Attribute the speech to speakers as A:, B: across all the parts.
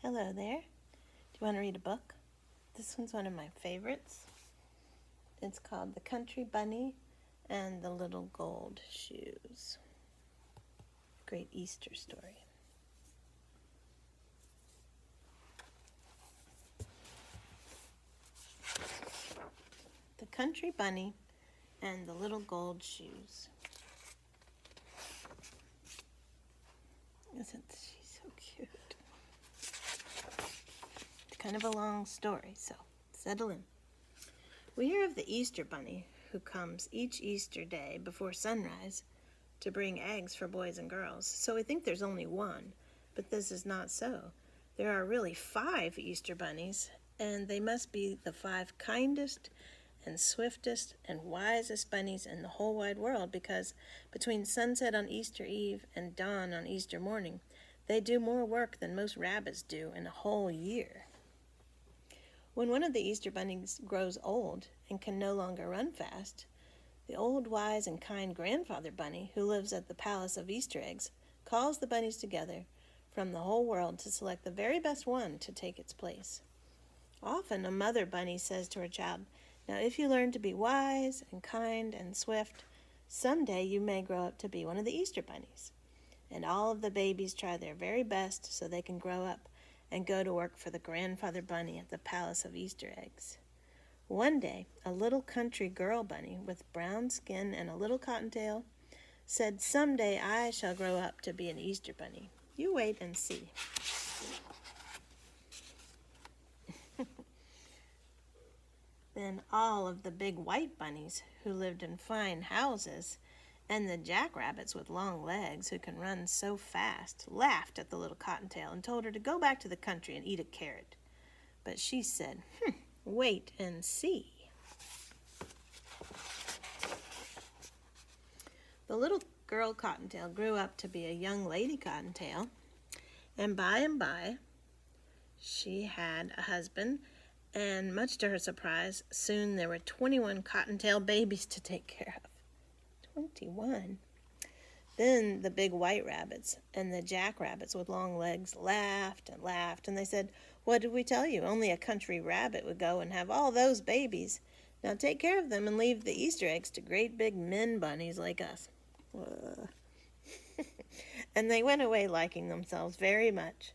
A: Hello there. Do you want to read a book? This one's one of my favorites. It's called The Country Bunny and the Little Gold Shoes. Great Easter story. The Country Bunny and the Little Gold Shoes. Isn't she so cute? It's kind of a long story, so settle in. We hear of the Easter Bunny who comes each Easter day before sunrise to bring eggs for boys and girls, so we think there's only one, but this is not so. There are really 5 Easter bunnies, and they must be the 5 kindest and swiftest and wisest bunnies in the whole wide world, because between sunset on Easter Eve and dawn on Easter morning, they do more work than most rabbits do in a whole year. When one of the Easter bunnies grows old and can no longer run fast, the old, wise, and kind grandfather bunny, who lives at the Palace of Easter Eggs, calls the bunnies together from the whole world to select the very best one to take its place. Often a mother bunny says to her child, "Now if you learn to be wise and kind and swift, someday you may grow up to be one of the Easter bunnies." And all of the babies try their very best so they can grow up and go to work for the grandfather bunny at the Palace of Easter Eggs. One day, a little country girl bunny with brown skin and a little cottontail said, "Someday I shall grow up to be an Easter bunny. You wait and see." Then all of the big white bunnies who lived in fine houses and the jackrabbits with long legs who can run so fast laughed at the little cottontail and told her to go back to the country and eat a carrot. But she said, "Wait and see." The little girl Cottontail grew up to be a young lady Cottontail, and by she had a husband, and much to her surprise, soon there were 21 Cottontail babies to take care of. 21. Then the big white rabbits and the jackrabbits with long legs laughed and laughed, and they said, "What did we tell you? Only a country rabbit would go and have all those babies. Now take care of them and leave the Easter eggs to great big men bunnies like us." And they went away liking themselves very much.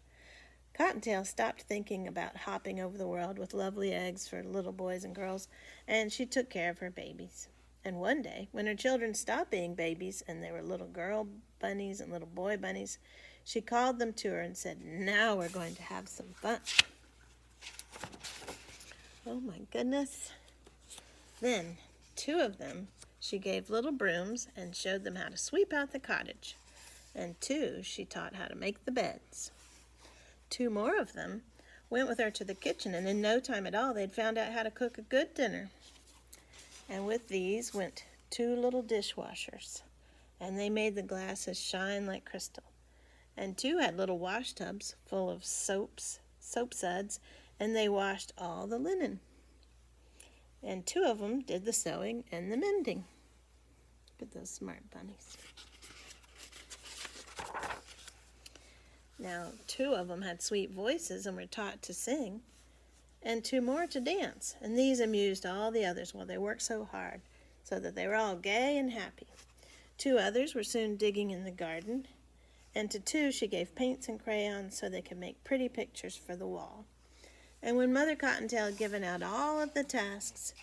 A: Cottontail stopped thinking about hopping over the world with lovely eggs for little boys and girls, and she took care of her babies. And one day, when her children stopped being babies and they were little girl bunnies and little boy bunnies, she called them to her and said, "Now we're going to have some fun." Oh my goodness. Then 2 of them she gave little brooms and showed them how to sweep out the cottage, and 2 she taught how to make the beds. 2 more of them went with her to the kitchen, and in no time at all they'd found out how to cook a good dinner. And with these went 2 little dishwashers, and they made the glasses shine like crystal. And 2 had little wash tubs full of soap suds, and they washed all the linen. And 2 of them did the sewing and the mending. Look at those smart bunnies. Now, 2 of them had sweet voices and were taught to sing, and 2 more to dance, and these amused all the others while they worked so hard, so that they were all gay and happy. 2 others were soon digging in the garden, and to 2 she gave paints and crayons so they could make pretty pictures for the wall. And when Mother Cottontail had given out all of the tasks,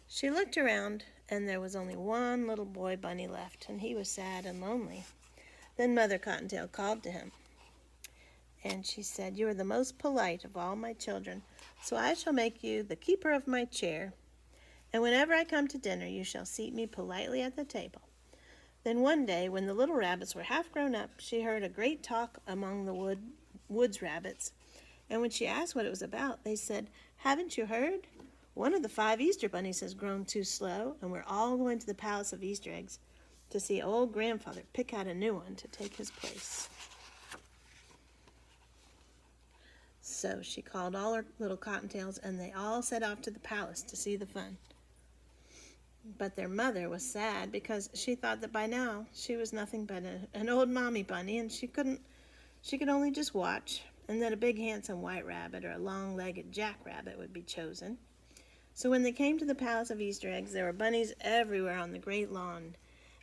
A: she looked around, and there was only one little boy bunny left, and he was sad and lonely. Then Mother Cottontail called to him, and she said, "You are the most polite of all my children, so I shall make you the keeper of my chair, and whenever I come to dinner you shall seat me politely at the table." Then one day, when the little rabbits were half grown up, she heard a great talk among the woods rabbits, and when she asked what it was about, they said, "Haven't you heard? One of the 5 Easter bunnies has grown too slow, and we're all going to the Palace of Easter Eggs to see old grandfather pick out a new one to take his place." So she called all her little cottontails, and they all set off to the palace to see the fun. But their mother was sad because she thought that by now she was nothing but an old mommy bunny, and she could only just watch and that a big handsome white rabbit or a long-legged jackrabbit would be chosen. So when they came to the Palace of Easter Eggs, there were bunnies everywhere on the great lawn,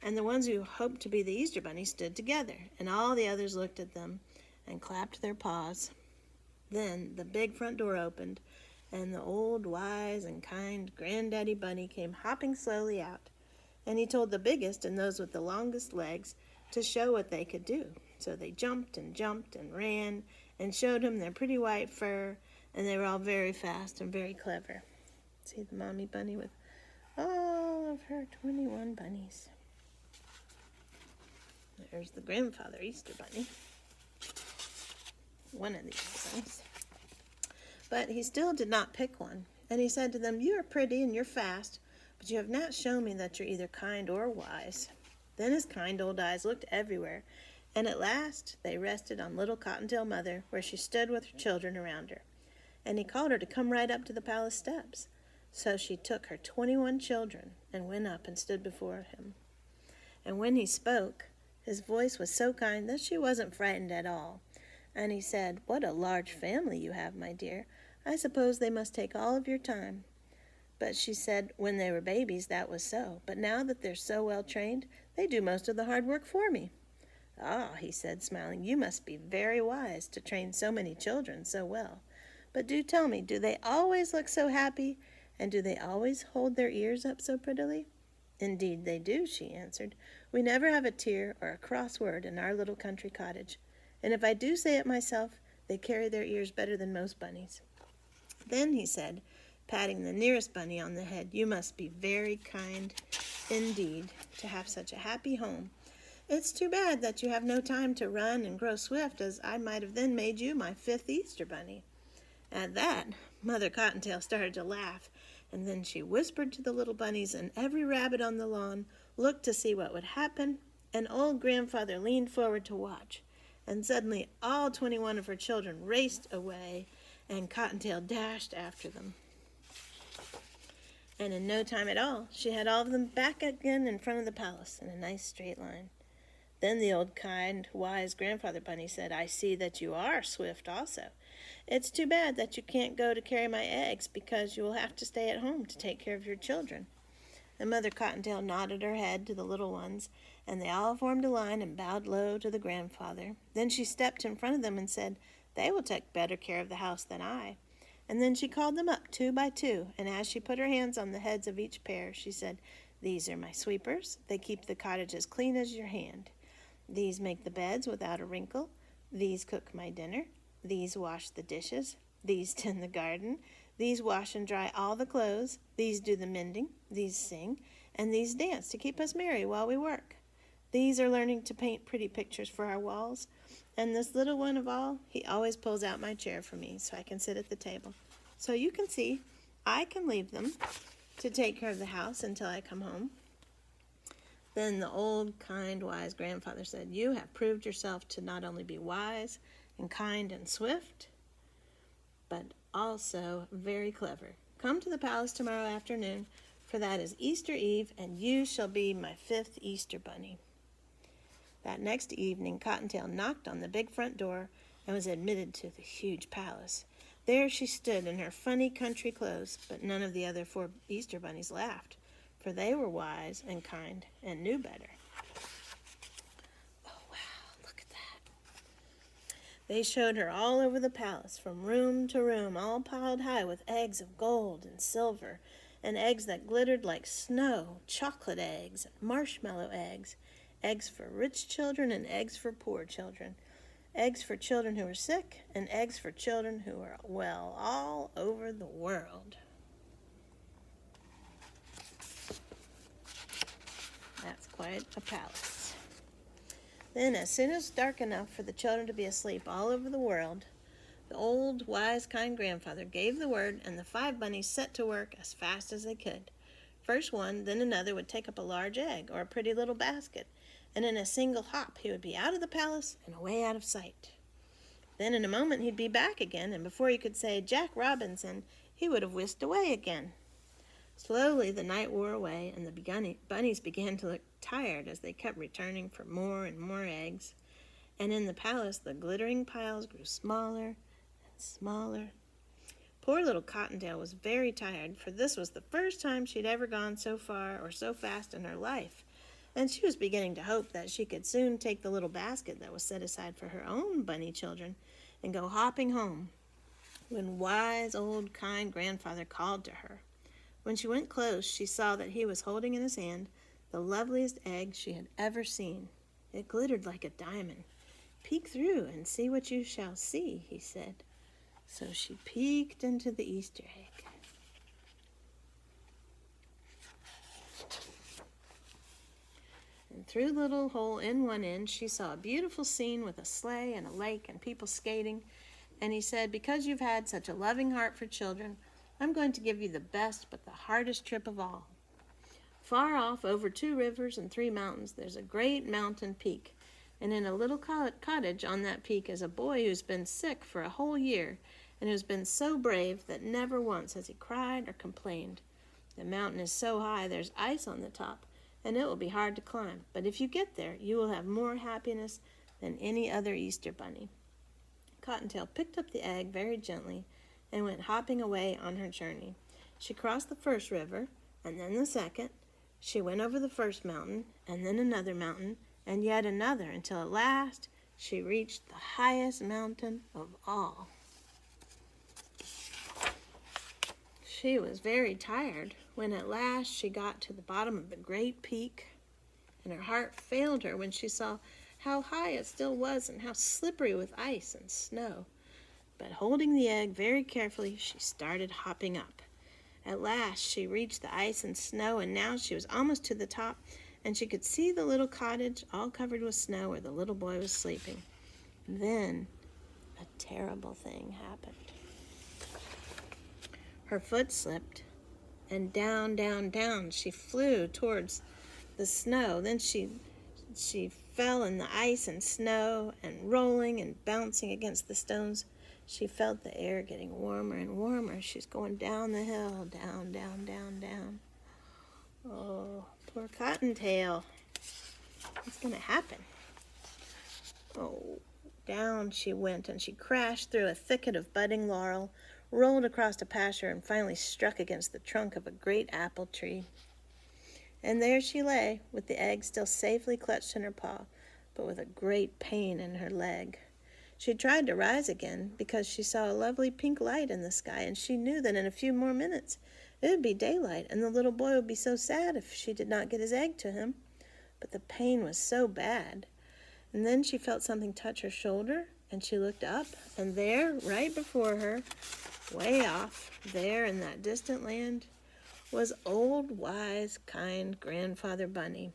A: and the ones who hoped to be the Easter bunny stood together, and all the others looked at them and clapped their paws. Then the big front door opened, and the old, wise, and kind Granddaddy Bunny came hopping slowly out, and he told the biggest and those with the longest legs to show what they could do. So they jumped and ran and showed him their pretty white fur, and they were all very fast and very clever. See the mommy bunny with all of her 21 bunnies. There's the grandfather Easter bunny. One of these bunnies. But he still did not pick one, and he said to them, "You are pretty and you're fast, but you have not shown me that you're either kind or wise." Then his kind old eyes looked everywhere, and at last they rested on little Cottontail Mother, where she stood with her children around her. And he called her to come right up to the palace steps. So she took her 21 children and went up and stood before him. And when he spoke, his voice was so kind that she wasn't frightened at all. And he said, "What a large family you have, my dear. I suppose they must take all of your time." But she said when they were babies that was so, but now that they're so well trained, they do most of the hard work for me. "Ah," he said, smiling, "you must be very wise to train so many children so well. But do tell me, do they always look so happy, and do they always hold their ears up so prettily?" "Indeed they do," she answered. "We never have a tear or a cross word in our little country cottage. And if I do say it myself, they carry their ears better than most bunnies." Then he said, patting the nearest bunny on the head, "You must be very kind indeed to have such a happy home. It's too bad that you have no time to run and grow swift, as I might have then made you my 5th Easter bunny." At that, Mother Cottontail started to laugh, and then she whispered to the little bunnies, and every rabbit on the lawn looked to see what would happen, and old Grandfather leaned forward to watch. And suddenly all 21 of her children raced away, and Cottontail dashed after them. And in no time at all, she had all of them back again in front of the palace in a nice straight line. Then the old kind, wise Grandfather Bunny said, "I see that you are swift also. It's too bad that you can't go to carry my eggs, because you will have to stay at home to take care of your children." And Mother Cottontail nodded her head to the little ones, and they all formed a line and bowed low to the grandfather. Then she stepped in front of them and said, "They will take better care of the house than I." And then she called them up 2 by 2, and as she put her hands on the heads of each pair, she said, "These are my sweepers. They keep the cottage as clean as your hand. These make the beds without a wrinkle. These cook my dinner. These wash the dishes. These tend the garden. These wash and dry all the clothes. These do the mending. These sing. And these dance to keep us merry while we work. These are learning to paint pretty pictures for our walls. And this little one of all, he always pulls out my chair for me so I can sit at the table. So you can see, I can leave them to take care of the house until I come home." Then the old, kind, wise grandfather said, "You have proved yourself to not only be wise and kind and swift, but also very clever. Come to the palace tomorrow afternoon, for that is Easter Eve, and you shall be my 5th Easter bunny." That next evening, Cottontail knocked on the big front door and was admitted to the huge palace. There she stood in her funny country clothes, but none of the other 4 Easter bunnies laughed, for they were wise and kind and knew better. Oh, wow, look at that. They showed her all over the palace, from room to room, all piled high with eggs of gold and silver, and eggs that glittered like snow, chocolate eggs, marshmallow eggs, eggs for rich children and eggs for poor children, eggs for children who are sick, and eggs for children who are well all over the world. That's quite a palace. Then, as soon as dark enough for the children to be asleep all over the world, the old, wise, kind grandfather gave the word, and the 5 bunnies set to work as fast as they could. First one, then another would take up a large egg or a pretty little basket, and in a single hop he would be out of the palace and away out of sight. Then in a moment he'd be back again, and before you could say "Jack Robinson," he would have whisked away again. Slowly the night wore away, and the bunnies began to look tired as they kept returning for more and more eggs. And in the palace, the glittering piles grew smaller and smaller. Poor little Cottontail was very tired, for this was the first time she'd ever gone so far or so fast in her life, and she was beginning to hope that she could soon take the little basket that was set aside for her own bunny children and go hopping home, when wise, old, kind grandfather called to her. When she went close, she saw that he was holding in his hand the loveliest egg she had ever seen. It glittered like a diamond. "Peek through and see what you shall see," he said. So she peeked into the Easter egg. And through the little hole in one end, she saw a beautiful scene with a sleigh and a lake and people skating. And he said, "Because you've had such a loving heart for children, I'm going to give you the best but the hardest trip of all. Far off, over 2 rivers and 3 mountains, there's a great mountain peak. And in a little cottage on that peak is a boy who's been sick for a whole year and who's been so brave that never once has he cried or complained. The mountain is so high there's ice on the top, and it will be hard to climb. But if you get there, you will have more happiness than any other Easter bunny." Cottontail picked up the egg very gently and went hopping away on her journey. She crossed the first river, and then the second. She went over the first mountain, and then another mountain, and yet another, until at last she reached the highest mountain of all. She was very tired when at last she got to the bottom of the great peak, and her heart failed her when she saw how high it still was and how slippery with ice and snow. But holding the egg very carefully, she started hopping up. At last she reached the ice and snow, and now she was almost to the top, and she could see the little cottage all covered with snow where the little boy was sleeping. Then a terrible thing happened. Her foot slipped, and down, down, down she flew towards the snow. Then she fell in the ice and snow, and rolling and bouncing against the stones. She felt the air getting warmer and warmer. She's going down the hill, down, down, down, down. Oh, poor Cottontail. What's going to happen? Oh, down she went, and she crashed through a thicket of budding laurel, rolled across a pasture, and finally struck against the trunk of a great apple tree. And there she lay, with the egg still safely clutched in her paw, but with a great pain in her leg. She tried to rise again because she saw a lovely pink light in the sky, and she knew that in a few more minutes it would be daylight, and the little boy would be so sad if she did not get his egg to him. But the pain was so bad. And then she felt something touch her shoulder, and she looked up, and there, right before her, way off, there in that distant land, was old, wise, kind Grandfather Bunny.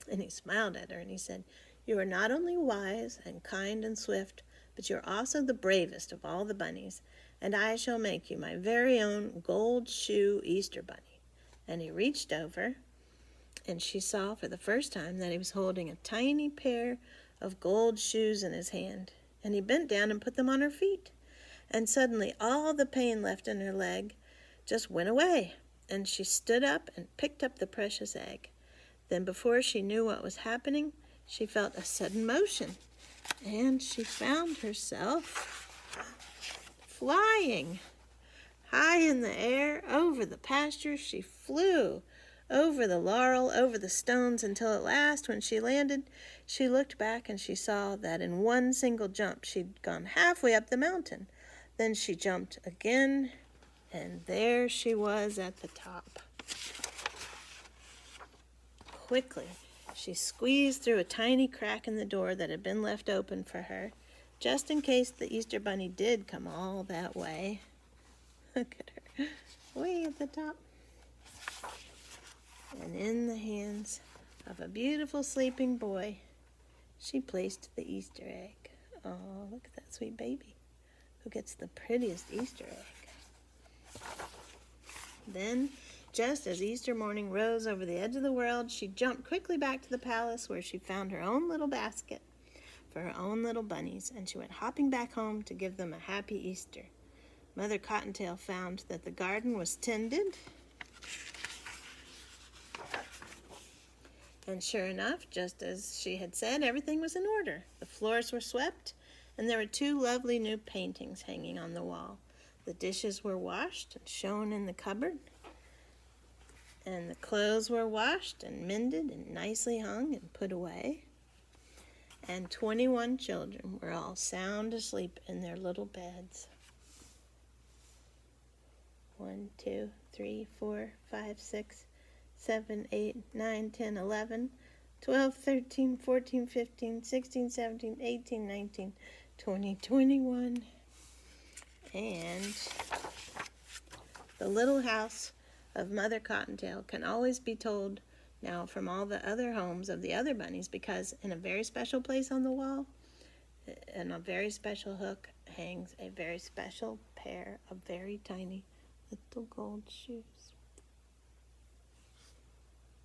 A: And he smiled at her, and he said, "You are not only wise and kind and swift, but you are also the bravest of all the bunnies, and I shall make you my very own gold shoe Easter bunny." And he reached over, and she saw for the first time that he was holding a tiny pair of gold shoes in his hand. And he bent down and put them on her feet. And suddenly all the pain left in her leg just went away, and she stood up and picked up the precious egg. Then before she knew what was happening, she felt a sudden motion, and she found herself flying. High in the air, over the pasture, she flew, over the laurel, over the stones, until at last, when she landed, she looked back and she saw that in one single jump she'd gone halfway up the mountain. Then she jumped again, and there she was at the top. Quickly, she squeezed through a tiny crack in the door that had been left open for her, just in case the Easter Bunny did come all that way. Look at her, way at the top. And in the hands of a beautiful sleeping boy, she placed the Easter egg. Oh, look at that sweet baby who gets the prettiest Easter egg. Then, just as Easter morning rose over the edge of the world, she jumped quickly back to the palace, where she found her own little basket for her own little bunnies, and she went hopping back home to give them a happy Easter. Mother Cottontail found that the garden was tended, And sure enough, just as she had said, everything was in order. The floors were swept, and there were 2 lovely new paintings hanging on the wall. The dishes were washed and shown in the cupboard, and the clothes were washed and mended and nicely hung and put away. And 21 children were all sound asleep in their little beds. 1, 2, 3, 4, 5, 6, 7, 8, 9, 10, 11, 12, 13, 14, 15, 16, 17, 18, 19, 20, 21. And the little house of Mother Cottontail can always be told now from all the other homes of the other bunnies, because in a very special place on the wall, in a very special hook, hangs a very special pair of very tiny little gold shoes.